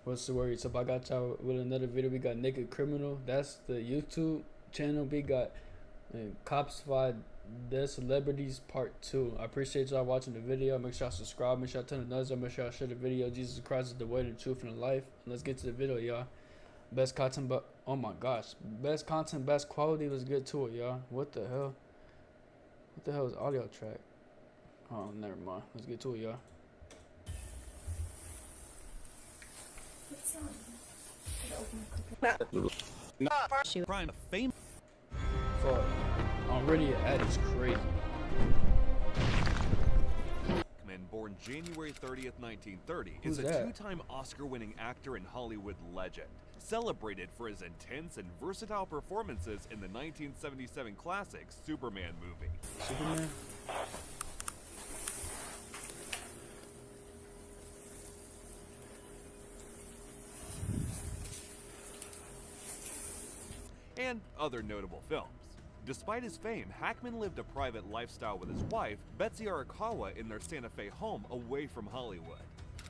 What's the word? So I got y'all with another video. We got Naked Criminal. That's the YouTube channel. We got Cops Fight Dead Celebrities Part 2. I appreciate y'all watching the video. Make sure y'all subscribe. Make sure y'all turn the notifications on. Make sure y'all share the video. Jesus Christ is the way, the truth, and the life. And let's get to the video, y'all. Best content, but oh my gosh, best content, best quality. Let's get to it, y'all. What the hell? What the hell is audio track? Oh, never mind. Let's get to it, y'all. Prime fame. Fuck. Already an ad is crazy. Man, born January 30th, 1930, Who's is a that? two-time Oscar-winning actor and Hollywood legend, celebrated for his intense and versatile performances in the 1977 classic Superman movie. Superman? And other notable films. Despite his fame, Hackman lived a private lifestyle with his wife, Betsy Arakawa, in their Santa Fe home away from Hollywood.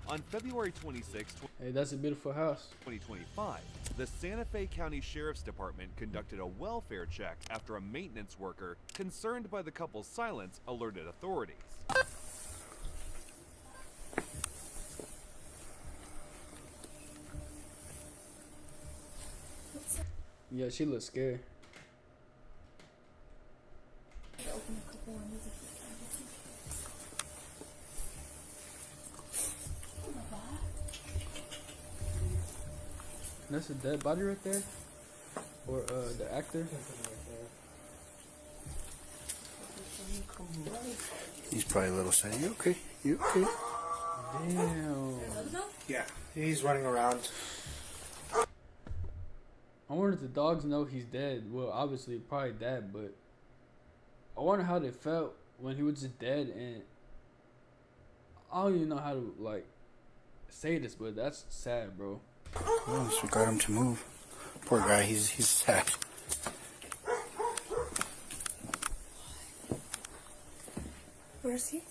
On February 26, Hey, that's a beautiful house. 2025, the Santa Fe County Sheriff's Department conducted a welfare check after a maintenance worker, concerned by the couple's silence, alerted authorities. Yeah, she looks scared. That's a dead body right there? Or the actor? He's probably a little sad. You okay? You okay? Damn. Yeah, he's running around. I wonder if the dogs know he's dead. Well, obviously, probably dead, but I wonder how they felt when he was just dead. And I don't even know how to, like, say this, but that's sad, bro. Oh, so we got him to move. Poor guy, he's sad. Where is he?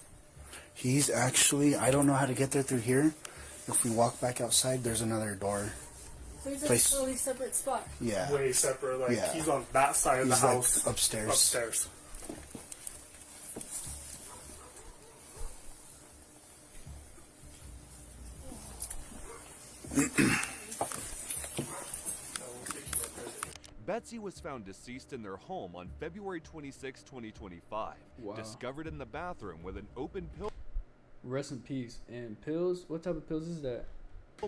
He's actually, I don't know how to get there through here. If we walk back outside, there's another door. So he's in Place- a totally separate spot. Yeah. Way separate. Like Yeah. he's on that side of the He's like house. upstairs. Upstairs. Betsy was found deceased in their home on February 26, 2025, Wow. discovered in the bathroom with an open pill Rest in peace. And pills? What type of pills is that?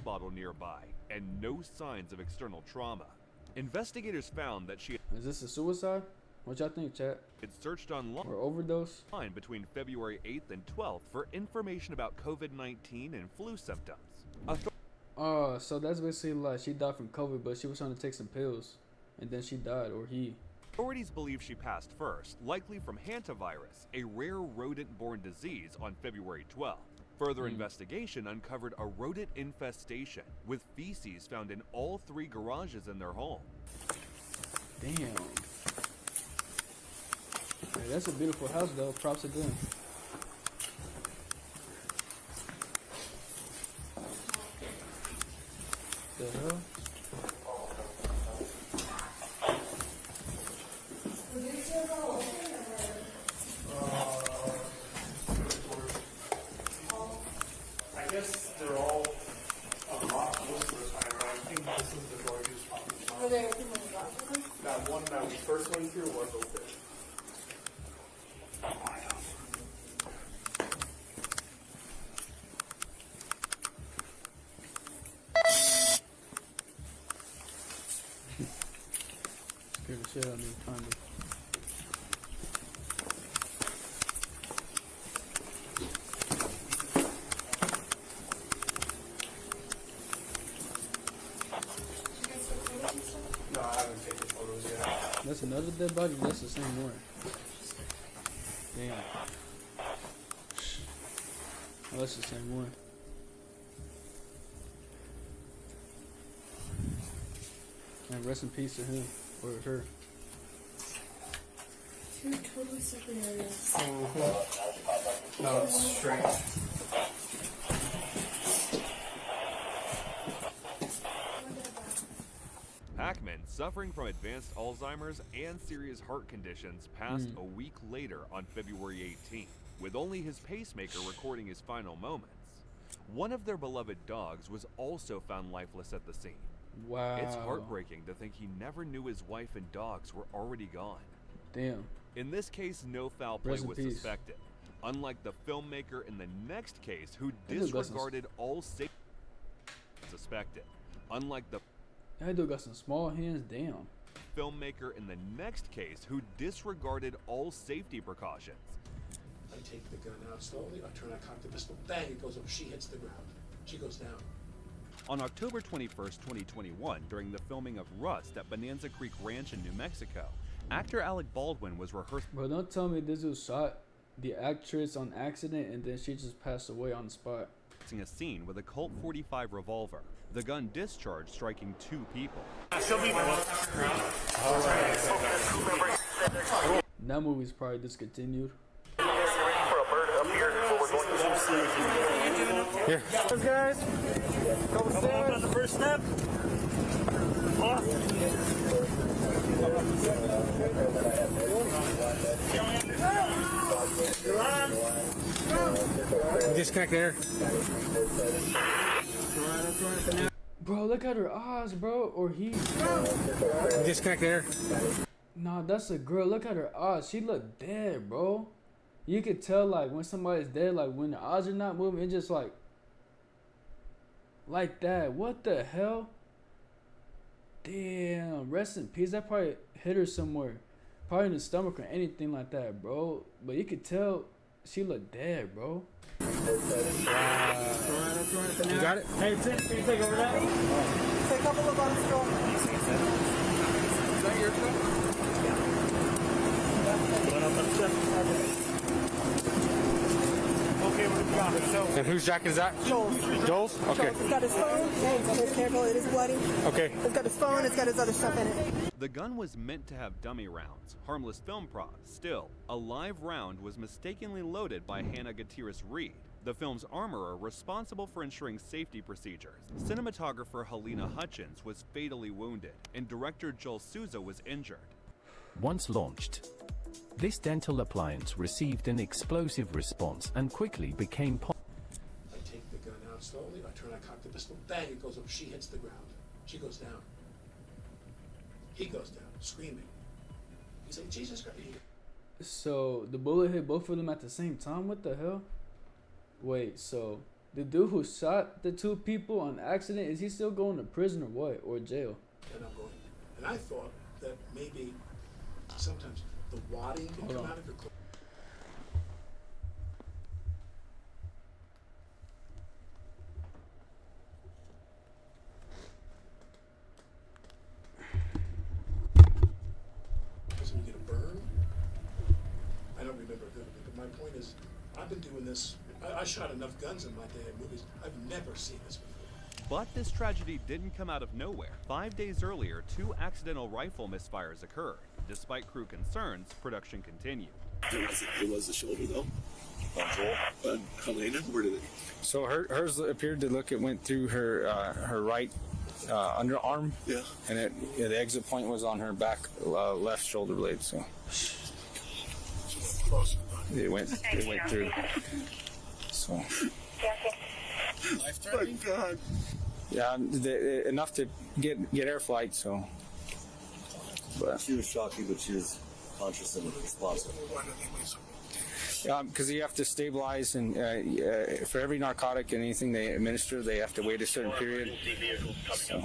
bottle nearby, and no signs of external trauma. Investigators found that she Is this a suicide? What y'all think, chat? had searched online Or overdose? between February 8th and 12th for information about COVID-19 and flu symptoms. Oh, so that's basically like she died from COVID, but she was trying to take some pills. And then she died, or he. Authorities believe she passed first, likely from hantavirus, a rare rodent-borne disease, on February 12th. Further investigation uncovered a rodent infestation, with feces found in all 3 garages in their home. Damn. Hey, that's a beautiful house, though. Props to them. The hell? I guess they're all unlocked most of the time, but I think this is the door he was probably Are they open when you got them? That one that we first went through was open. Scared the shit out of me, kinda. No, I haven't taken photos yet. That's another dead body. That's the same one. Damn. Oh, that's the same one. And rest in peace to him or her. Two totally separate areas. No, it's straight. suffering from advanced Alzheimer's and serious heart conditions, passed a week later on February 18th, with only his pacemaker recording his final moments. One of their beloved dogs was also found lifeless at the scene. Wow. It's heartbreaking to think he never knew his wife and dogs were already gone. Damn. In this case, no foul play Rest in was peace. suspected. Unlike the filmmaker in the next case, who That dude got some- disregarded all safety suspected. Unlike the That dude got some small hands. Damn. filmmaker in the next case, who disregarded all safety precautions. I take the gun out slowly, I turn, I cock the pistol, bang, it goes up, she hits the ground. She goes down. On October 21st, 2021, during the filming of Rust at Bonanza Creek Ranch in New Mexico, actor Alec Baldwin was rehearsing Bro, don't tell me this dude shot the actress on accident and then she just passed away on the spot. a scene with a Colt 45 revolver. The gun discharged, striking 2 people. That movie's probably discontinued. Here. Those guys. Couple steps. On the first step. Disconnect there. Bro, look at her eyes, bro. Or he. Disconnect there. Nah, that's a girl. Look at her eyes. She look dead, bro. You could tell, like, when somebody's dead, like, when the eyes are not moving, it's just like that. What the hell? Damn. Rest in peace. That probably hit her somewhere. Probably in the stomach or anything like that, bro. But you could tell she looked dead, bro. You got it? Hey, can you take over that? Take a couple of buns, Joel. Is that your truck? Going up the step. Okay, we're got it. So, and whose jacket is that? Joel. Joel's? Okay. He's got his phone. Hey, careful, it is bloody. Okay. He's got his phone, it's got his other stuff in it. The gun was meant to have dummy rounds, harmless film props. Still, a live round was mistakenly loaded by Hannah Gutierrez-Reed, the film's armorer responsible for ensuring safety procedures. Cinematographer Helena Hutchins was fatally wounded, and director Joel Souza was injured. Once launched, this dental appliance received an explosive response and quickly became I take the gun out slowly, I turn, I cock the pistol, bang, it goes up, she hits the ground. She goes down. He goes down, screaming. He's like, Jesus Christ. So the bullet hit both of them at the same time? What the hell? Wait, so the dude who shot the 2 people on accident, is he still going to prison or what? Or jail? And I'm going. And I thought that maybe sometimes the wadding can Hold come on. out of your clothes. Doesn't you get a burn? I don't remember vividly, but my point is, I've been doing this. I shot enough guns in my day in movies. I've never seen this before. But this tragedy didn't come out of nowhere. 5 days earlier, 2 accidental rifle misfires occurred. Despite crew concerns, production continued. It was the shoulder though. On Joel. Helena, where did it? So hers appeared to look, it went through her right underarm. Yeah. And the exit point was on her back left shoulder blade. So Close. it went through. So Life-threatening? Oh, God. yeah, enough to get air flight. So, but She was shocking, but she was conscious and responsive. Why don't they so? because you have to stabilize, and for every narcotic and anything they administer, they have to wait a certain period. So.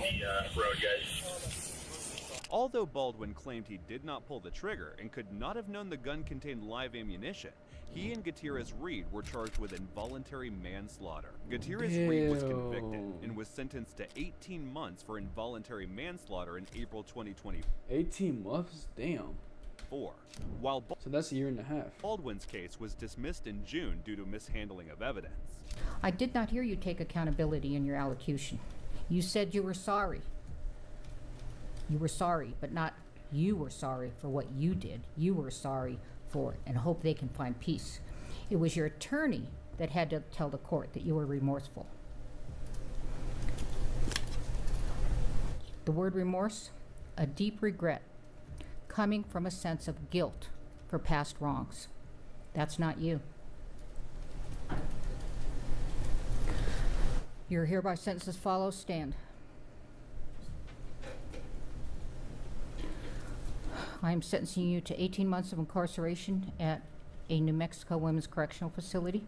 Although Baldwin claimed he did not pull the trigger and could not have known the gun contained live ammunition, he and Gutierrez-Reed were charged with involuntary manslaughter. Gutierrez-Reed was convicted and was sentenced to 18 months for involuntary manslaughter in April 2024. 18 months? Damn. While So that's a year and a half. Baldwin's case was dismissed in June due to mishandling of evidence. I did not hear you take accountability in your allocution. You said you were sorry. You were sorry, but not you were sorry for what you did. You were sorry for it and hope they can find peace. It was your attorney that had to tell the court that you were remorseful. The word remorse a deep regret coming from a sense of guilt for past wrongs. That's not you. You're hereby sentenced as follows. Stand. I am sentencing you to 18 months of incarceration at a New Mexico Women's Correctional Facility.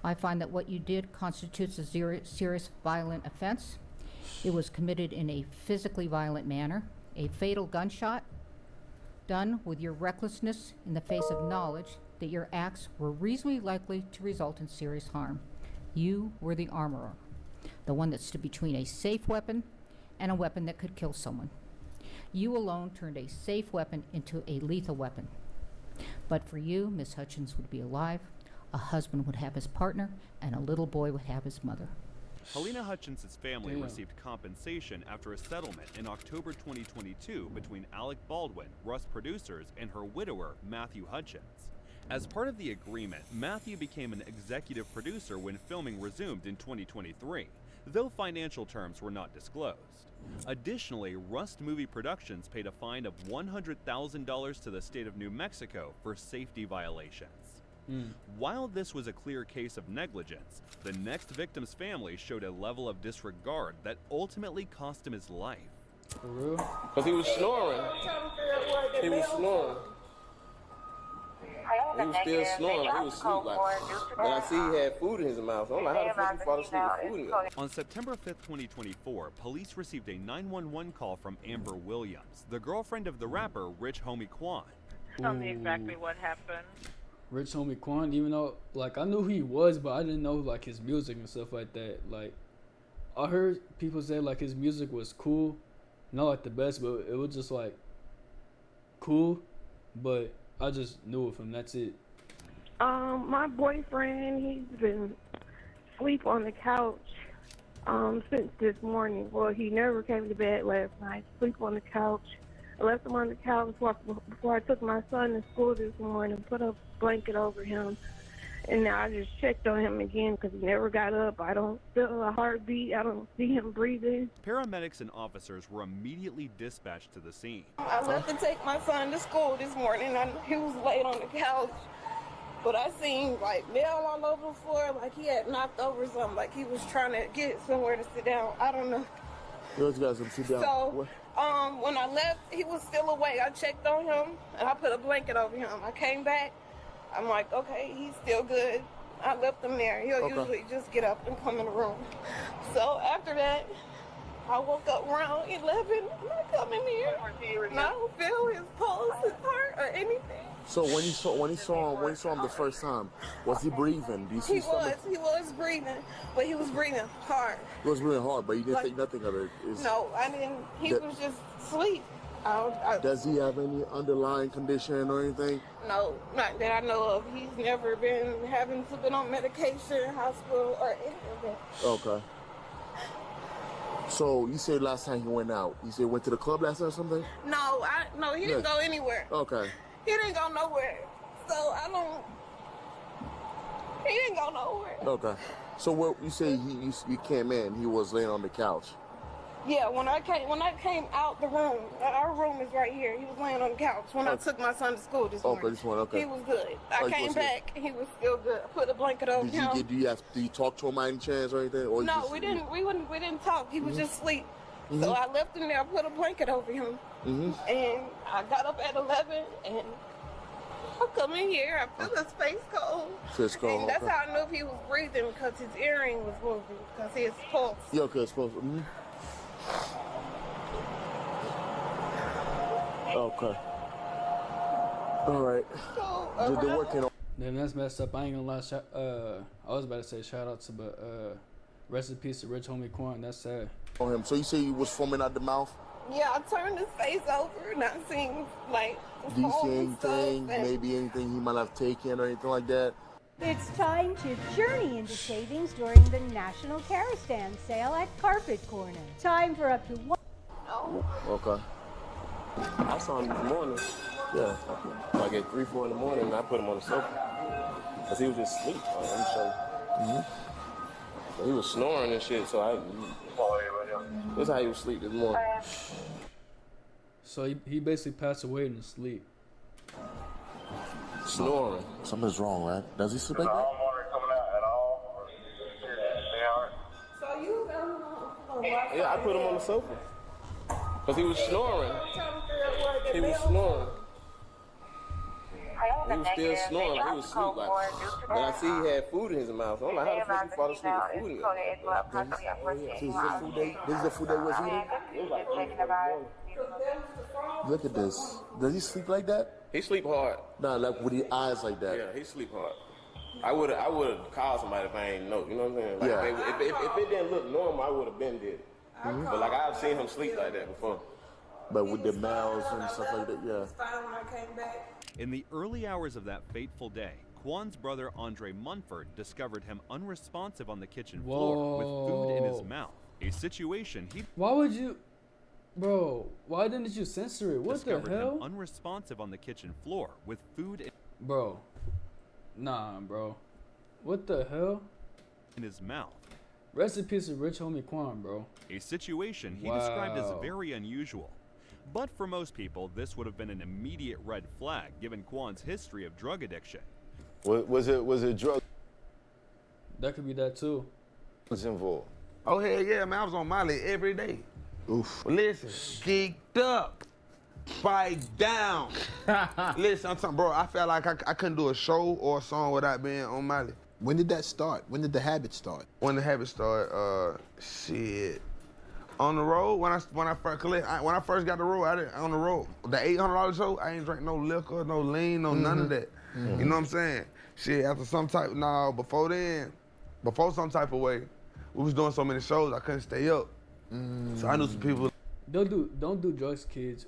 I find that what you did constitutes a serious violent offense. It was committed in a physically violent manner, a fatal gunshot done with your recklessness in the face of knowledge that your acts were reasonably likely to result in serious harm. You were the armorer, the one that stood between a safe weapon and a weapon that could kill someone. You alone turned a safe weapon into a lethal weapon. But for you, Miss Hutchins would be alive, a husband would have his partner, and a little boy would have his mother. Helena Hutchins' family received compensation after a settlement in October 2022 between Alec Baldwin, Rust Producers, and her widower, Matthew Hutchins. As part of the agreement, Matthew became an executive producer when filming resumed in 2023, though financial terms were not disclosed. Additionally, Rust Movie Productions paid a fine of $100,000 to the state of New Mexico for safety violations. While this was a clear case of negligence, the next victim's family showed a level of disregard that ultimately cost him his life. For real? Because he was snoring. He was snoring. He was still snoring like he was asleep. Like, and I see he had food in his mouth. So I'm like, how the fuck he fall asleep with food in there? On September 5th, 2024, police received a 911 call from Amber Williams, the girlfriend of the rapper Rich Homie Quan. Tell me exactly what happened. Rich Homie Quan, even though, like, I knew who he was, but I didn't know, like, his music and stuff like that. Like, I heard people say, like, his music was cool. Not, like, the best, but it was just, like, cool. But I just knew of him. That's it. My boyfriend, he's been asleep on the couch since this morning. Well, he never came to bed last night. Sleep on the couch. I left him on the couch before I took my son to school this morning, put a blanket over him, and now I just checked on him again because he never got up. I don't feel a heartbeat. I don't see him breathing. Paramedics and officers were immediately dispatched to the scene. I left to take my son to school this morning. He was laid on the couch, but I seen like nail all over the floor, like he had knocked over something, like he was trying to get somewhere to sit down. I don't know. Those guys can sit down. So, when I left, he was still awake. I checked on him, and I put a blanket over him. I came back. I'm like, okay, he's still good. I left him there. He'll usually just get up and come in the room. So after that, I woke up around 11. I come in here, and I don't feel his pulse, his heart, or anything. So when you saw him the first time, was he breathing? Do you see He was breathing, but he was breathing hard. He was breathing hard, but you didn't think nothing of it. No, I didn't. He was just asleep. Does he have any underlying condition or anything? No, not that I know of. He's never been having to be on medication, hospital, or anything of that. Okay. So you said last time he went out, you said went to the club last night or something? No, he didn't go anywhere. Okay. He didn't go nowhere. So he didn't go nowhere. Okay. So what you say you came in, he was laying on the couch. Yeah, when I came out the room, our room is right here. He was laying on the couch when I took my son to school this morning. Okay, this one, okay. He was good. I came back, he was still good. I put a blanket over him. Do you talk to him by any chance or anything? Or no, we didn't talk. He was just asleep. So I left him there, put a blanket over him. And I got up at 11 and I come in here, I feel his face cold. And that's how I knew if he was breathing, because his earring was moving, because his pulse. Yeah, okay, it's pulse. Okay. All right. They're working on. Damn, that's messed up. I ain't gonna lie. I was about to say shout out to, but rest in peace to Rich Homie Quan. That's sad. On him. So you say he was foaming out the mouth? Yeah, I turned his face over and I seen like. Do you see anything? Maybe anything he might have taken or anything like that? It's time to journey into savings during the National Carrot Stand sale at Carpet Corner. Time for up to one. No. Okay. I saw him this morning. Yeah. Like at 3, 4 in the morning, and I put him on the sofa. Because he was just asleep. I'm sure. So he was snoring and shit, so this is how he was asleep this morning. So he basically passed away in his sleep. Snoring. Something's wrong, right? Does he sleep like that? water coming out at all. So you found him on the Yeah, I put him on the sofa. Because he was snoring. He was snoring. He was still snoring. He was asleep. Like, and I see he had food in his mouth. So I'm like, how the fuck you fall asleep with food in your mouth? This is the food that was eating? It was like, Look at this. Does he sleep like that? he sleep hard. Nah, like with the eyes like that. Yeah, he sleep hard. I would have called somebody if I ain't know. You know what I'm saying? Like, Yeah. if it didn't look normal, I would have been did it. But like I've seen him sleep like that before. But with the mouths and stuff like that, yeah. In the early hours of that fateful day, Quan's brother Andre Munford discovered him unresponsive on the kitchen floor with food in his mouth. A situation he Why would you, bro? Why didn't you censor it? What the discovered hell, him unresponsive on the kitchen floor with food bro? Nah, bro. What the hell? in his mouth. Rest in peace of rich homie Quan, bro. A situation he described as Wow. very unusual. But for most people, this would have been an immediate red flag given Quan's history of drug addiction. Was it drug? That could be that too. What's involved? Oh, hell yeah, man. I was on Molly every day. Oof. Listen, geeked up. Fight down. Listen, I'm talking, bro, I felt like I couldn't do a show or a song without being on Molly. When did that start? When did the habit start? When the habit started, shit. On the road, when I first got the road, on the road, the $800 show, I ain't drink no liquor, no lean, no none of that. You know what I'm saying? Shit, after before then, before some type of way, we was doing so many shows, I couldn't stay up. So I knew some people. Don't do drugs, kids,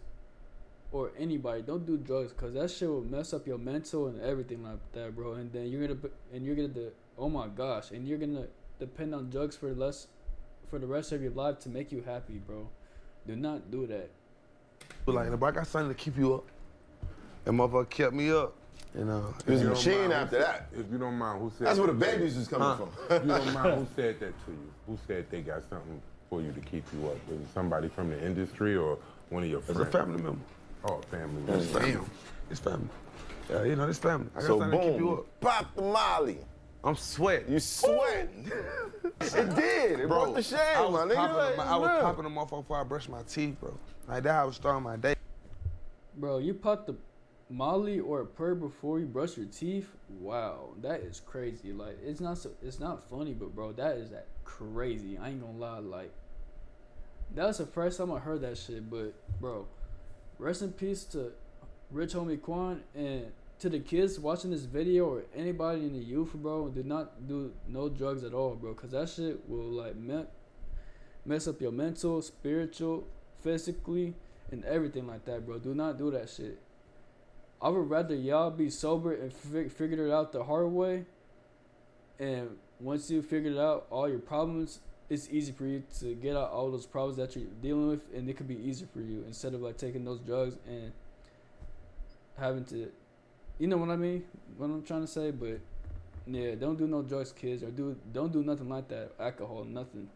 or anybody. Don't do drugs, cause that shit will mess up your mental and everything like that, bro. And then you're gonna oh my gosh, and you're gonna depend on drugs for the rest of your life to make you happy, bro. Do not do that. Like, bro, I got something to keep you up. That motherfucker kept me up. You know. He was a machine after that. If you don't mind, who said That's that? where the babies was coming from. If you don't mind, who said that to you? Who said they got something for you to keep you up? Was it somebody from the industry or one of your friends? It's a family member. Oh, family member. Damn. It's family. Yeah, you know, it's family. I got So something to keep you boom, up. pop the Molly. I'm sweating. You sweating. It did. It brought the shame, my nigga. I was popping them off before I brushed my teeth, bro. Like, that how I was starting my day. Bro, you popped the Molly or a perk before you brush your teeth? Wow, that is crazy. Like, it's not funny, but bro, that is crazy. I ain't gonna lie. Like, that's the first time I heard that shit. But bro, rest in peace to rich homie Quan, and to the kids watching this video or anybody in the youth, bro. Do not do no drugs at all, bro, cause that shit will like mess up your mental, spiritual, physically, and everything like that, bro. Do not do that shit. I would rather y'all be sober and figure it out the hard way. And once you figure it out, all your problems, it's easy for you to get out all those problems that you're dealing with, and it could be easier for you instead of like taking those drugs and having to, you know what I mean? What I'm trying to say, but yeah, don't do no drugs, kids, or don't do nothing like that. Alcohol, nothing.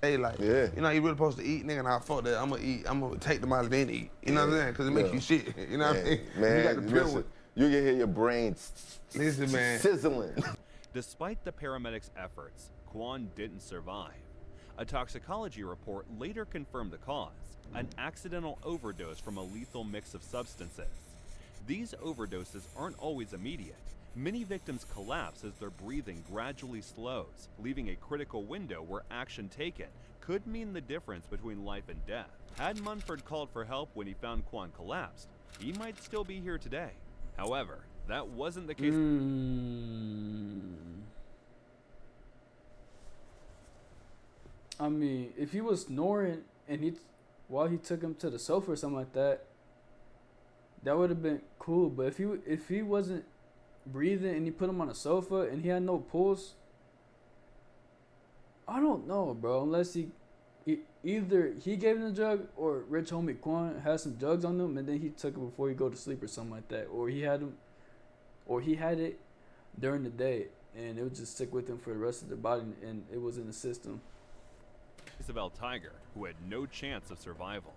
Hey, like, you know, you really supposed to eat, nigga, and I fuck that. I'm gonna take the Molly then eat. You know what I'm saying? Because it makes you shit. You know what I mean? Man, you got to listen, you can hear your brain sizzling. Despite the paramedics' efforts, Quan didn't survive. A toxicology report later confirmed the cause, an accidental overdose from a lethal mix of substances. These overdoses aren't always immediate. Many victims collapse as their breathing gradually slows, leaving a critical window where action taken could mean the difference between life and death. Had Munford called for help when he found Quan collapsed, he might still be here today. However, that wasn't the case. I mean, if he was snoring and while he took him to the sofa or something like that, that would have been cool. But if he wasn't breathing and he put him on a sofa and he had no pulse, I don't know, bro. Unless either he gave him the drug or rich homie Quan had some drugs on him and then he took it before he go to sleep or something like that, or he had it during the day and it would just stick with him for the rest of the body and it was in the system. Isabel Tiger, who had no chance of survival.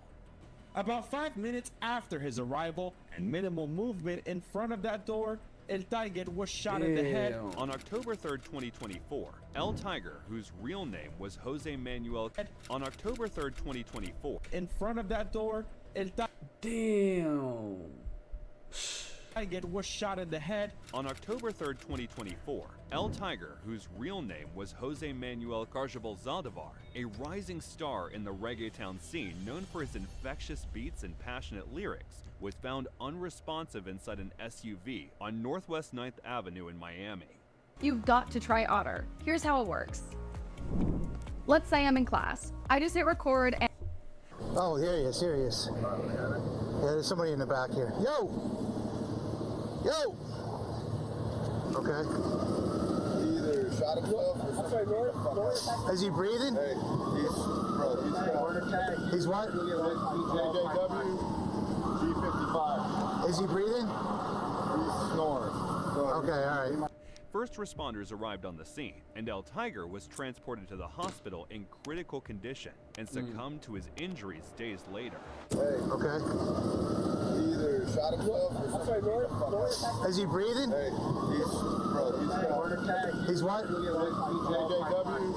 About 5 minutes after his arrival and minimal movement in front of that door, El Tiger was shot in the head. On October 3rd, 2024, El Tiger, whose real name was Jose Manuel, on October 3rd, 2024, in front of that door, El Tiger. Damn. Tiger was shot in the head. On October 3rd, 2024, El Tiger, whose real name was Jose Manuel Carjabal Zaldivar, a rising star in the reggaeton scene known for his infectious beats and passionate lyrics, was found unresponsive inside an SUV on Northwest 9th Avenue in Miami. You've got to try Otter. Here's how it works. Let's say I'm in class. I just hit record and... Oh, here he is, here he is. Yeah, there's somebody in the back here. Yo! Yo! Okay. He either shot himself or something. Is he breathing? Hey, He's what? JJW G55. Is he breathing? He's snoring. Okay, all right. First responders arrived on the scene, and El Tiger was transported to the hospital in critical condition and succumbed to his injuries days later. Hey, okay. He either shot himself or something. Is he breathing? Hey, he's what? JJW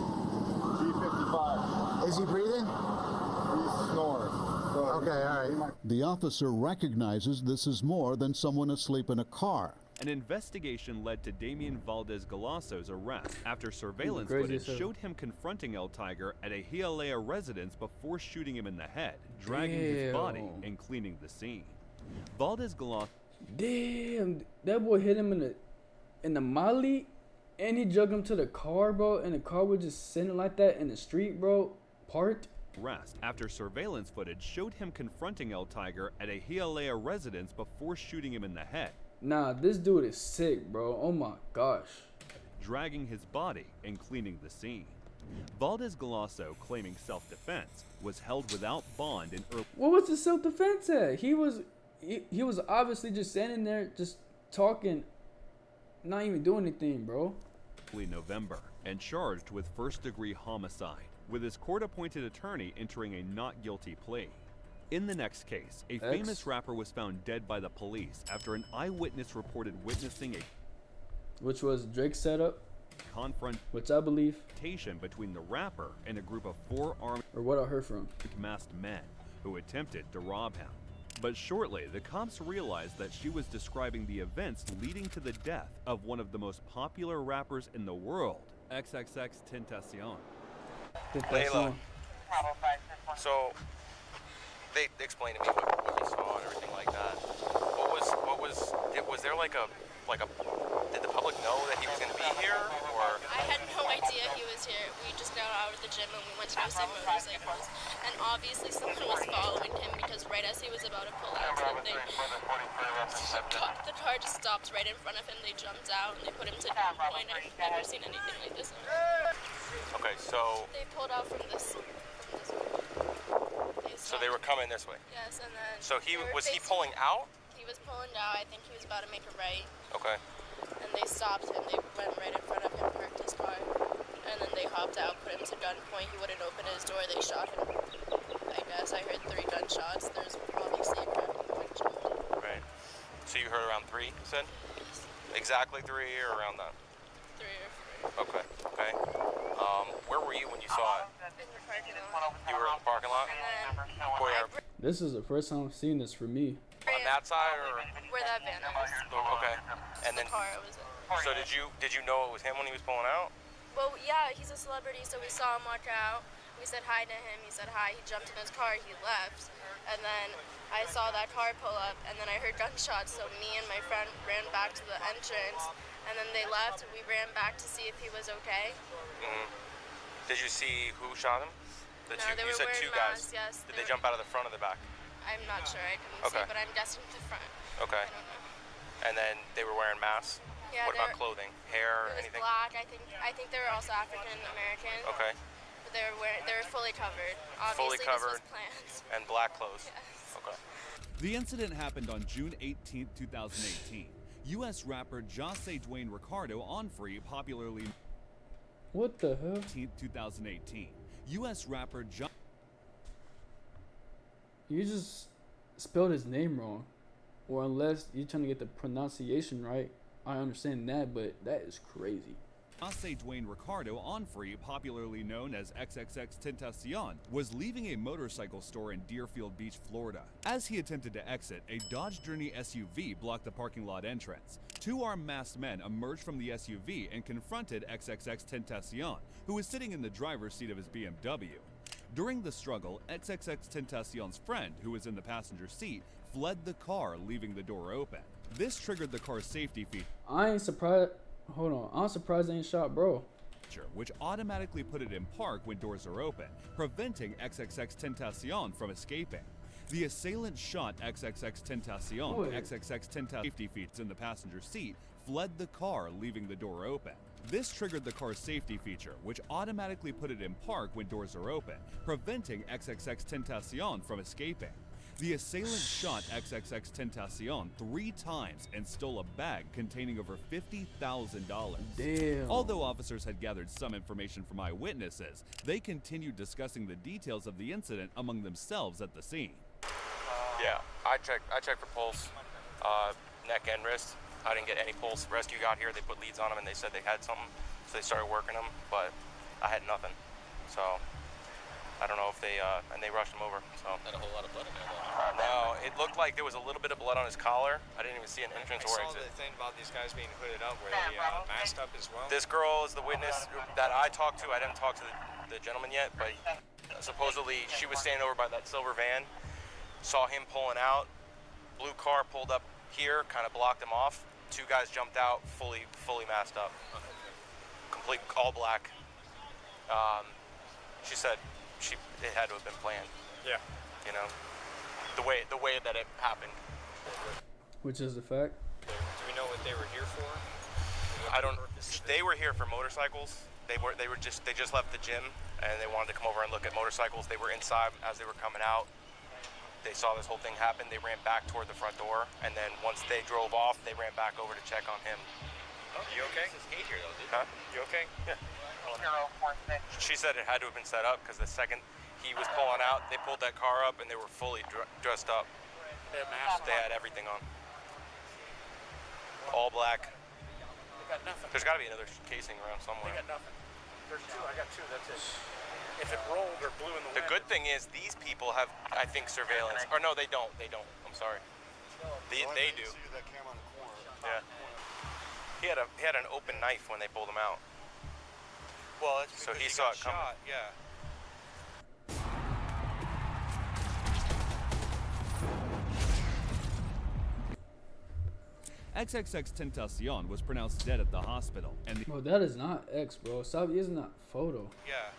G55. Is he breathing? He's snoring. Okay, all right. The officer recognizes this is more than someone asleep in a car. An investigation led to Damian Valdez-Galasso's arrest after surveillance footage showed him confronting El Tiger at a Hialeah residence before shooting him in the head, dragging his body and cleaning the scene. Valdez-Galasso... Damn, that boy hit him in the molly, and he jugged him to the car, bro, and the car was just sitting like that in the street, bro, parked. Arrest after surveillance footage showed him confronting El Tiger at a Hialeah residence before shooting him in the head. Nah, this dude is sick, bro. Oh my gosh. Dragging his body and cleaning the scene. Valdez-Galasso, claiming self-defense, was held without bond in early... What was the self-defense at? He was obviously just standing there, just talking, not even doing anything, bro. November, and charged with first-degree homicide, with his court-appointed attorney entering a not guilty plea. In the next case, a famous rapper was found dead by the police after an eyewitness reported witnessing a... Which was Drake's setup? Which I believe. Between the rapper and a group of 4 armed... Or what I heard from. ...masked men who attempted to rob him. But shortly, the cops realized that she was describing the events leading to the death of one of the most popular rappers in the world, XXXTentacion. Layla. So, they explained to me what you saw and everything like that. Was there like a, did the public know that he was going to be here, or? I had no idea he was here. We just got out of the gym and we went to go see motorcycles. And obviously someone was following him because right as he was about to pull out something, the car just stopped right in front of him. They jumped out and they put him to gunpoint. I've never seen anything like this. Okay, so... They pulled out from this way. So they were coming this way? Yes, and then... So was he pulling out? He was pulling out. I think he was about to make a right. Okay. And they stopped him. They went right in front of him, parked his car. And then they hopped out, put him to gunpoint. He wouldn't open his door. They shot him. I guess I heard 3 gunshots. There's obviously a gun. Right. So you heard around 3, you said? Yes. Exactly 3 or around that? 3 or 4. Okay. Okay. Where were you when you saw it? In the parking lot. You were in the parking lot? This is the first time I've seen this for me. On that side or? Where that van was. Okay. And then. The car was in. So did you know it was him when he was pulling out? Well, yeah, he's a celebrity, so we saw him walk out. We said hi to him. He said hi. He jumped in his car. He left. And then I saw that car pull up, and then I heard gunshots. So me and my friend ran back to the entrance, and then they left. We ran back to see if he was okay. Mm-hmm. Did you see who shot him? No, they were wearing masks, yes. Did they jump out of the front or the back? I'm not sure. I couldn't see, but I'm guessing the front. Okay. I don't know. And then they were wearing masks? Yeah, what about clothing? Hair, it was anything? Black. I think they were also African American. Okay. But they were fully covered. Fully Obviously, covered. This was planned. And black clothes. Yes. Okay. The incident happened on June 18, 2018. U.S. rapper Jose Dwayne Ricardo Onfree, popularly... What the hell? 2018. U.S. rapper You just spelled his name wrong. Or unless you're trying to get the pronunciation right, I understand that, but that is crazy. Say Dwayne Ricardo Onfrey, popularly known as XXX Tentacion, was leaving a motorcycle store in Deerfield Beach, Florida. As he attempted to exit, a Dodge Journey SUV blocked the parking lot entrance. Two armed masked men emerged from the SUV and confronted XXX Tentacion, who was sitting in the driver's seat of his BMW. During the struggle, XXX Tentacion's friend, who was in the passenger seat, fled the car, leaving the door open. This triggered the car's safety feature. I ain't surprised. Hold on. I'm surprised they ain't shot bro. Which automatically put it in park when doors are open, preventing XXX Tentacion from escaping. The assailant shot XXX Tentacion. XXX Tentacion safety features in the passenger seat fled the car, leaving the door open. This triggered the car's safety feature, which automatically put it in park when doors are open, preventing XXX Tentacion from escaping. The assailant shot XXX Tentacion 3 times and stole a bag containing over $50,000. Damn. Although officers had gathered some information from eyewitnesses, they continued discussing the details of the incident among themselves at the scene. Yeah, I checked for pulse, neck and wrist. I didn't get any pulse. Rescue got here, they put leads on them and they said they had something, so they started working them, but I had nothing. So I don't know if they, and they rushed him over, so. Not a whole lot of blood in there, though. No, it looked like there was a little bit of blood on his collar. I didn't even see an entrance or I exit. saw the thing about these guys being hooded up. Were they masked up as well? This girl is the witness that I talked to. I didn't talk to the gentleman yet, but supposedly she was standing over by that silver van, saw him pulling out, blue car pulled up here, kind of blocked him off. 2 guys jumped out, fully masked up, complete all black. She said it had to have been planned. Yeah. You know, the way that it happened. Which is the fact. Do we know what they were here for? I don't. They were here for motorcycles. They just left the gym and they wanted to come over and look at motorcycles. They were inside as they were coming out. They saw this whole thing happen. They ran back toward the front door, and then once they drove off, they ran back over to check on him. You okay? Huh? You okay? Yeah. She said it had to have been set up because the second he was pulling out, they pulled that car up and they were fully dressed up. They had masks. They had everything on. All black. They got nothing. There's got to be another casing around somewhere. They got nothing. There's 2. I got 2. That's it. If it rolled or blew in the wind. The good thing is these people have, I think, surveillance. Or no, they don't. They don't. I'm sorry. They do. Yeah. He had an open knife when they pulled him out. Well, that's because so he saw it coming. Shot. Yeah. XXX Tentacion was pronounced dead at the hospital, and Bro, that is not X, bro. Stop using that photo. Yeah.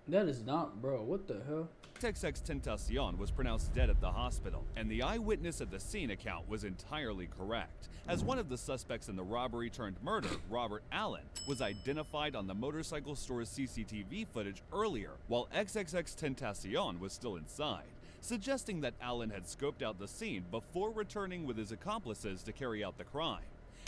That is not, bro. What the hell? XXX Tentacion was pronounced dead at the hospital, and the eyewitness at the scene account was entirely correct, as one of the suspects in the robbery turned murder, Robert Allen, was identified on the motorcycle store's CCTV footage earlier, while XXX Tentacion was still inside, suggesting that Allen had scoped out the scene before returning with his accomplices to carry out the crime.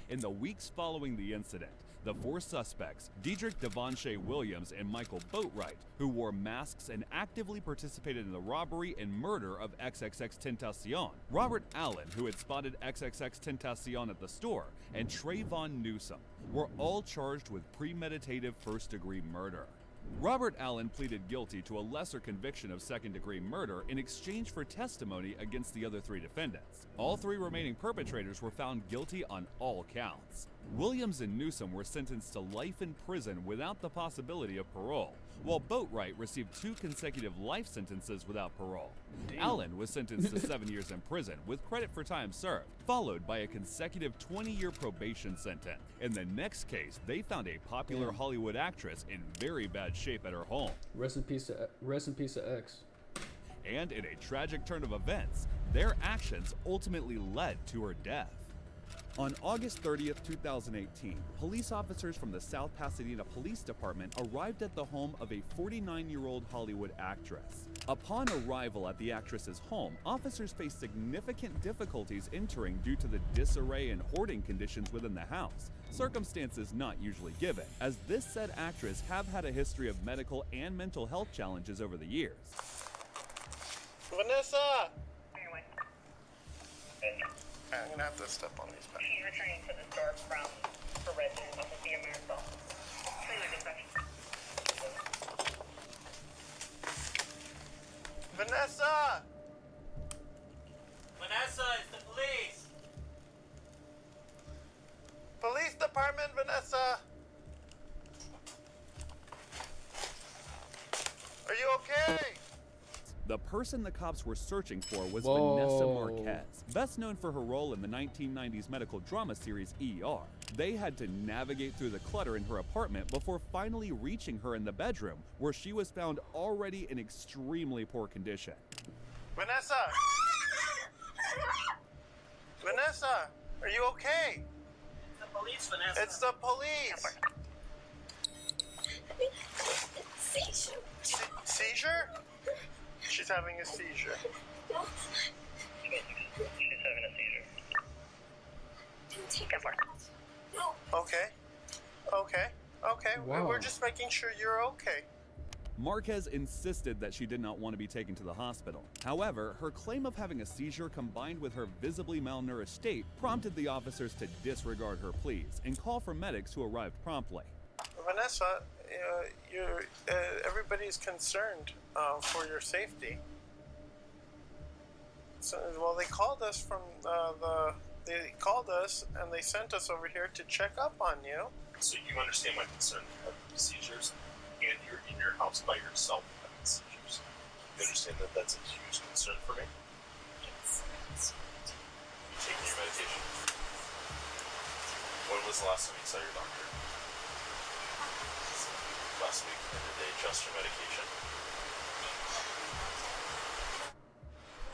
In the weeks following the incident, the 4 suspects, Diedrich Devonshea Williams and Michael Boatwright, who wore masks and actively participated in the robbery and murder of XXX Tentacion, Robert Allen, who had spotted XXX Tentacion at the store, and Trayvon Newsom, were all charged with premeditative first-degree murder. Robert Allen pleaded guilty to a lesser conviction of second-degree murder in exchange for testimony against the other 3 defendants. All 3 remaining perpetrators were found guilty on all counts. Williams and Newsom were sentenced to life in prison without the possibility of parole, while Boatwright received 2 consecutive life sentences without parole. Damn. Allen was sentenced to 7 years in prison with credit for time served, followed by a consecutive 20-year probation sentence. In the next case, they found a popular Hollywood actress in very bad shape at her home. Rest in peace to X. And in a tragic turn of events, their actions ultimately led to her death. On August 30th, 2018, police officers from the South Pasadena Police Department arrived at the home of a 49-year-old Hollywood actress. Upon arrival at the actress's home, officers faced significant difficulties entering due to the disarray and hoarding conditions within the house, circumstances not usually given, as this said actress have had a history of medical and mental health challenges over the years. Vanessa! I'm gonna have to step on these back. She's returning to the store from her residence off of the American. Vanessa! Vanessa, it's the police! Police department, Vanessa! Are you okay? The person the cops were searching for was Whoa. Vanessa Marquez, best known for her role in the 1990s medical drama series ER. They had to navigate through the clutter in her apartment before finally reaching her in the bedroom, where she was found already in extremely poor condition. Vanessa! Vanessa, are you okay? The police, Vanessa. It's the police! Seizure. Seizure? She's having a seizure. She's having a seizure. Didn't take it. No. Okay. Wow. We're just making sure you're okay. Marquez insisted that she did not want to be taken to the hospital. However, her claim of having a seizure combined with her visibly malnourished state prompted the officers to disregard her pleas and call for medics who arrived promptly. Vanessa, everybody's concerned for your safety. So, well, they called us from they called us and they sent us over here to check up on you. So you understand my concern of seizures, and you're in your house by yourself having seizures. You understand that that's a huge concern for me? Yes. You taking your medication? When was the last time you saw your doctor? Last week. And did they adjust your medication?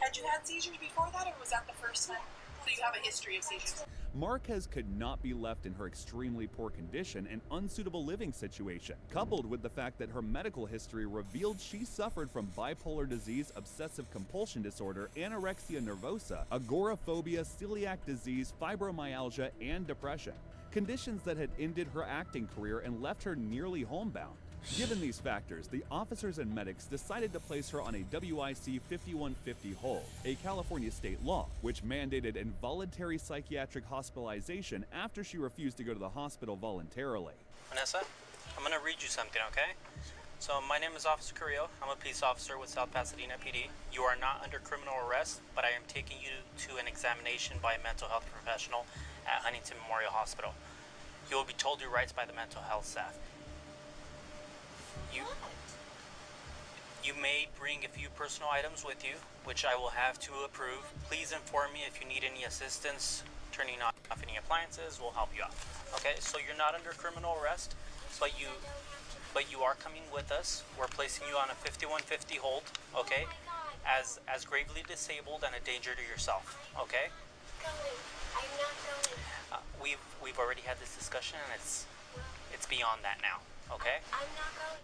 Had you had seizures before that, or was that the first time? So you have a history of seizures? Marquez could not be left in her extremely poor condition and unsuitable living situation, coupled with the fact that her medical history revealed she suffered from bipolar disease, obsessive compulsion disorder, anorexia nervosa, agoraphobia, celiac disease, fibromyalgia, and depression. Conditions that had ended her acting career and left her nearly homebound. Given these factors, the officers and medics decided to place her on a WIC 5150 hold, a California state law, which mandated involuntary psychiatric hospitalization after she refused to go to the hospital voluntarily. Vanessa, I'm gonna read you something, okay? So my name is Officer Carrillo. I'm a peace officer with South Pasadena PD. You are not under criminal arrest, but I am taking you to an examination by a mental health professional at Huntington Memorial Hospital. You will be told your rights by the mental health staff. You may bring a few personal items with you, which I will have to approve. Please inform me if you need any assistance turning off any appliances. We'll help you out. Okay, so you're not under criminal arrest, but you are coming with us. We're placing you on a 5150 hold, okay? As gravely disabled and a danger to yourself, okay? I'm not going. We've already had this discussion, and it's beyond that now, okay? I'm not going.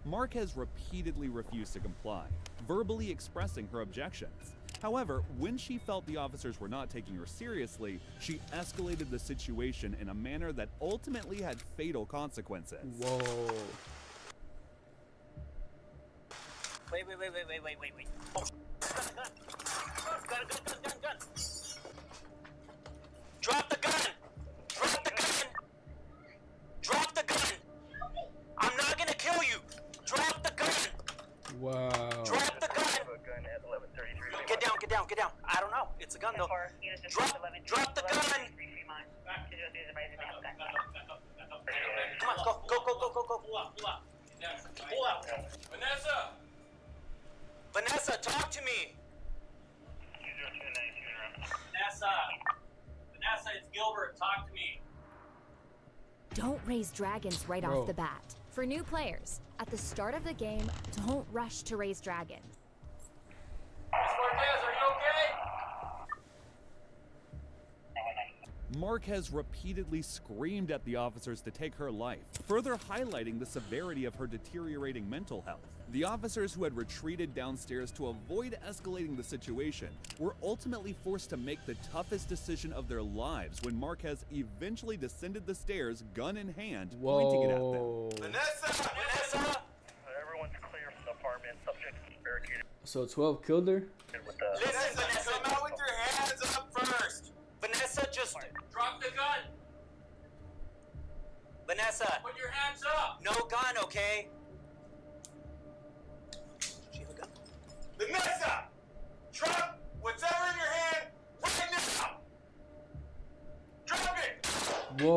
Marquez repeatedly refused to comply, verbally expressing her objections. However, when she felt the officers were not taking her seriously, she escalated the situation in a manner that ultimately had fatal consequences. Whoa. Wait. Oh. Gun. Drop the gun! Drop the gun! I'm not gonna kill you! Drop the gun! Wow. Drop the gun! Get down. I don't know. It's a gun though. Drop the gun! Come on, go. Pull up. Vanessa, talk to me! Vanessa, it's Gilbert. Talk to me. Don't raise dragons right off the bat. For new players, at the start of the game, don't rush to raise dragons. Miss Marquez, are you okay? Marquez repeatedly screamed at the officers to take her life, further highlighting the severity of her deteriorating mental health. The officers who had retreated downstairs to avoid escalating the situation were ultimately forced to make the toughest decision of their lives when Marquez eventually descended the stairs, gun in hand, pointing it at them. Vanessa! Everyone's clear from the apartment. Subject is barricaded. So 12 killed her? Vanessa, come out with your hands up first! Vanessa, just drop the gun! Vanessa! Put your hands up! No gun, okay? Vanessa! Drop whatever in your hand right now! Drop it! Whoa.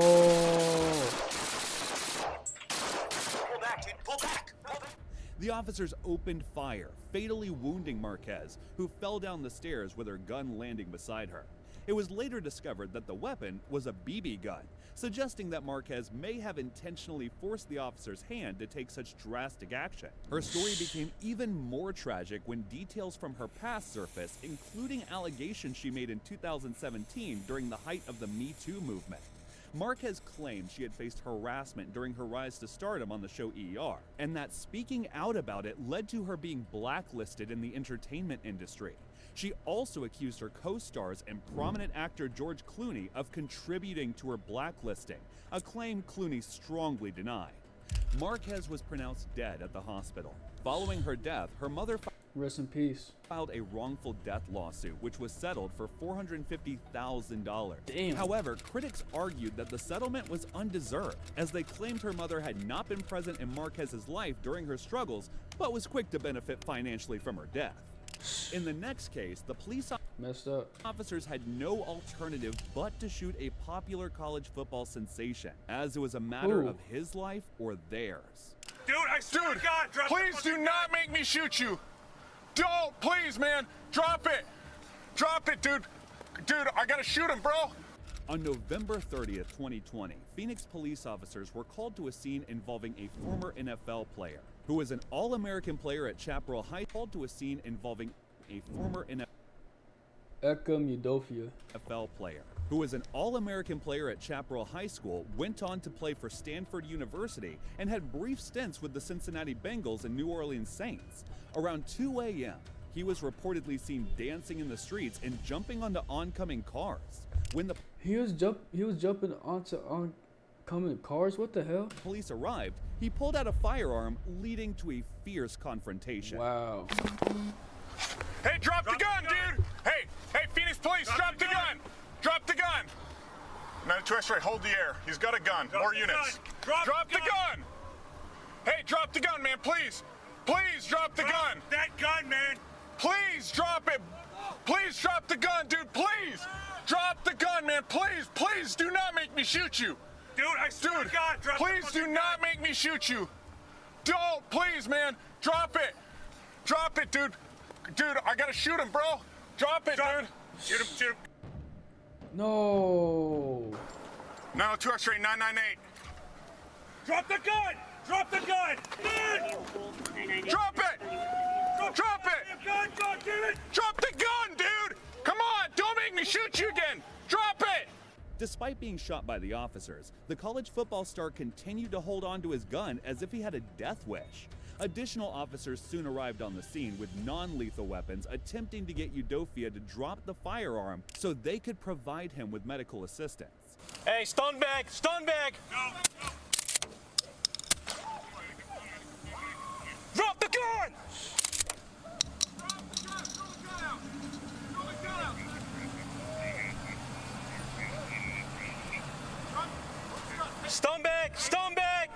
Pull back, dude. Pull back! Pull back! The officers opened fire, fatally wounding Marquez, who fell down the stairs with her gun landing beside her. It was later discovered that the weapon was a BB gun, suggesting that Marquez may have intentionally forced the officer's hand to take such drastic action. Her story became even more tragic when details from her past surfaced, including allegations she made in 2017 during the height of the Me Too movement. Marquez claimed she had faced harassment during her rise to stardom on the show ER, and that speaking out about it led to her being blacklisted in the entertainment industry. She also accused her co-stars and prominent actor George Clooney of contributing to her blacklisting, a claim Clooney strongly denied. Marquez was pronounced dead at the hospital. Following her death, her mother rest in peace filed a wrongful death lawsuit, which was settled for $450,000. Damn. However, critics argued that the settlement was undeserved, as they claimed her mother had not been present in Marquez's life during her struggles, but was quick to benefit financially from her death. In the next case, the police officers had no alternative but to shoot a popular college football sensation, as it was a matter of his life or theirs. Dude, I swear to God, drop please do not make me shoot you. Don't, please, man. Drop it. Drop it, dude. Dude, I gotta shoot him, bro. On November 30th, 2020, Phoenix police officers were called to a scene involving a former NFL player who was an All-American player at Chaparral High. Called to a scene involving a former NFL player who was an All-American player at Chaparral High School, went on to play for Stanford University, and had brief stints with the Cincinnati Bengals and New Orleans Saints. Around 2 a.m., he was reportedly seen dancing in the streets and jumping onto oncoming cars. When the he was jumping onto oncoming cars. What the hell? Police arrived, he pulled out a firearm, leading to a fierce confrontation. Wow. Hey, drop the gun, dude! Hey, Phoenix police, drop the gun! Drop the gun! 92 X-ray, hold the air. He's got a gun. More units. Drop the gun! Hey, drop the gun, man, please! Please drop the gun! That gun, man! Please drop it! Please drop the gun, dude, please! Drop the gun, man, please! Please do not make me shoot you! Dude, I swear to God, drop please do not make me shoot you! Don't, please, man! Drop it! Drop it, dude! Dude, I gotta shoot him, bro! Drop it, dude! Shoot him, shoot him! No! 902 X-ray 998. Drop the gun! Drop the gun! Drop it! Drop it! Drop the gun, dude! Come on! Don't make me shoot you again! Drop it! Despite being shot by the officers, the college football star continued to hold on to his gun as if he had a death wish. Additional officers soon arrived on the scene with non-lethal weapons, attempting to get Udofia to drop the firearm so they could provide him with medical assistance. Hey, stun bag! Stun bag! Drop the gun! Stun bag! Stun bag!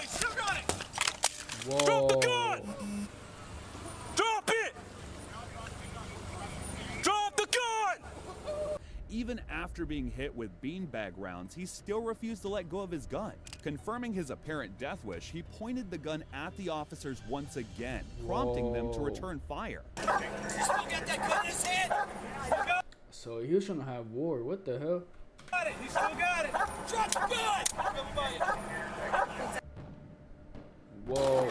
Still got it! Whoa. Drop the gun! Drop it! Drop the gun! Even after being hit with beanbag rounds, he still refused to let go of his gun. Confirming his apparent death wish, he pointed the gun at the officers once again, prompting them to return fire. You still got that gun in his hand? So he was trying to have war. What the hell? Got it! You still got it! Drop the gun! Whoa.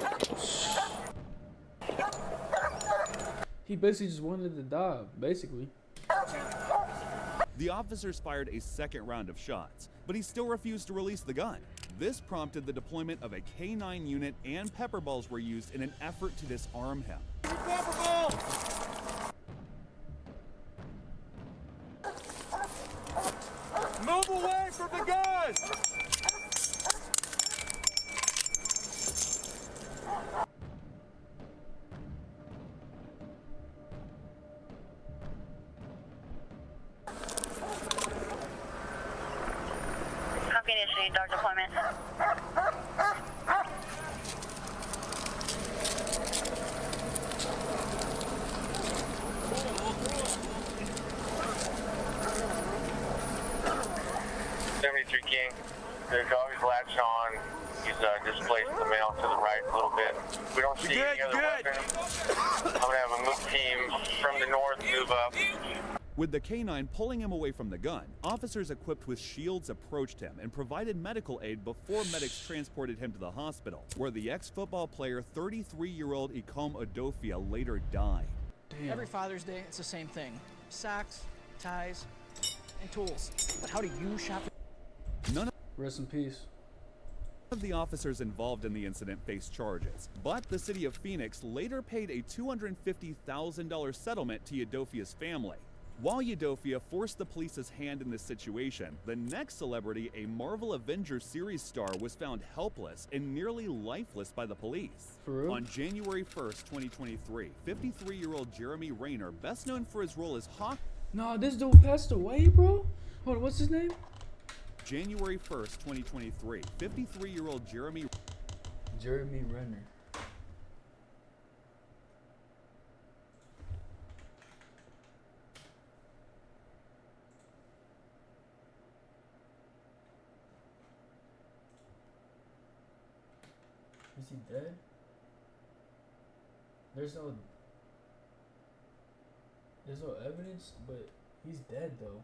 He basically just wanted to die, basically. The officers fired a second round of shots, but he still refused to release the gun. This prompted the deployment of a K-9 unit, and pepper balls were used in an effort to disarm him. Pepper balls! Move away from the gun! Copy initially, dog deployment. King. The dog is latched on. He's displaced the male to the right a little bit. We don't see any other weapons. I'm going to have a move team from the north move up. With the K-9 pulling him away from the gun, officers equipped with shields approached him and provided medical aid before medics transported him to the hospital, where the ex-football player, 33-year-old Ikom Odofia, later died. Damn. Every Father's Day, it's the same thing. Socks, ties, and tools. But how do you shop? Rest in peace. None of the officers involved in the incident faced charges, but the city of Phoenix later paid a $250,000 settlement to Udofia's family. While Udofia forced the police's hand in this situation, the next celebrity, a Marvel Avengers series star, was found helpless and nearly lifeless by the police. For real? On January 1st, 2023, 53-year-old Jeremy Rayner, best known for his role as Hawk. No, this dude passed away, bro. Hold on, what's his name? January 1st, 2023, 53-year-old Jeremy Renner. Is he dead? There's no evidence, but he's dead though.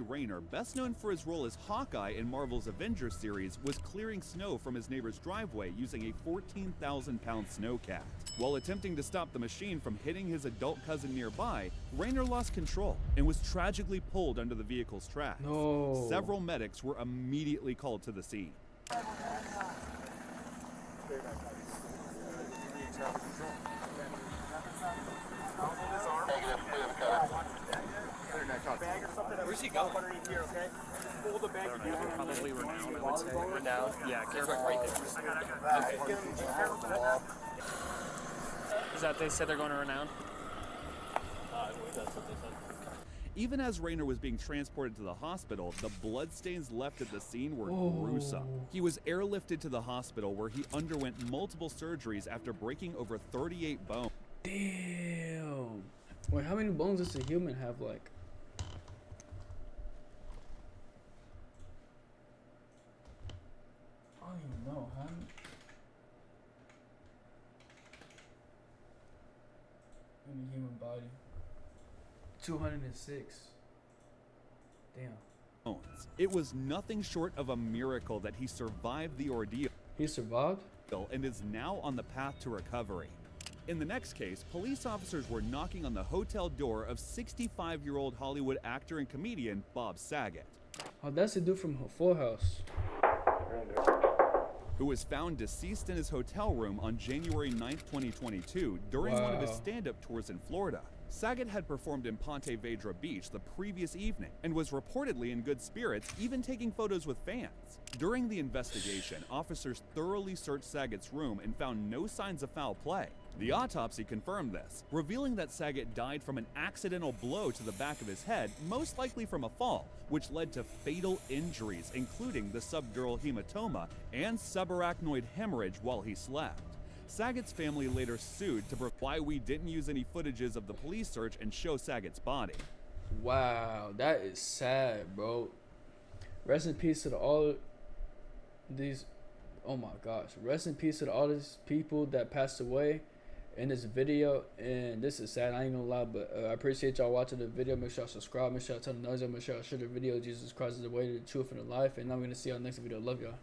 Rayner, best known for his role as Hawkeye in Marvel's Avengers series, was clearing snow from his neighbor's driveway using a 14,000-pound snowcat. While attempting to stop the machine from hitting his adult cousin nearby, Rayner lost control and was tragically pulled under the vehicle's tracks. No. Several medics were immediately called to the scene. Where's he going? Underneath here, okay? Pull the bag. Probably renowned, I would say. Renowned? Yeah, careful. Right there. Okay. Is that they said they're going to renown? I believe that's what they said. Even as Rayner was being transported to the hospital, the bloodstains left at the scene were gruesome. He was airlifted to the hospital where he underwent multiple surgeries after breaking over 38 bones. Damn. Wait, how many bones does a human have, like? I don't even know, huh? In the human body. 206. Damn. It was nothing short of a miracle that he survived the ordeal. He survived? And is now on the path to recovery. In the next case, police officers were knocking on the hotel door of 65-year-old Hollywood actor and comedian Bob Saget. Oh, that's the dude from Full House. Who was found deceased in his hotel room on January 9th, 2022 during one of his stand-up tours in Florida. Saget had performed in Ponte Vedra Beach the previous evening and was reportedly in good spirits, even taking photos with fans. During the investigation, officers thoroughly searched Saget's room and found no signs of foul play. The autopsy confirmed this, revealing that Saget died from an accidental blow to the back of his head, most likely from a fall, which led to fatal injuries, including the subdural hematoma and subarachnoid hemorrhage while he slept. Saget's family later sued to prove why we didn't use any footages of the police search and show Saget's body. Wow, that is sad, bro. Rest in peace to all these. Oh my gosh. Rest in peace to all these people that passed away in this video. And this is sad, I ain't gonna lie, but I appreciate y'all watching the video. Make sure y'all subscribe, make sure y'all turn the noise on, make sure y'all share the video. Jesus Christ is the way, the truth, and the life. And I'm gonna see y'all next video. Love y'all.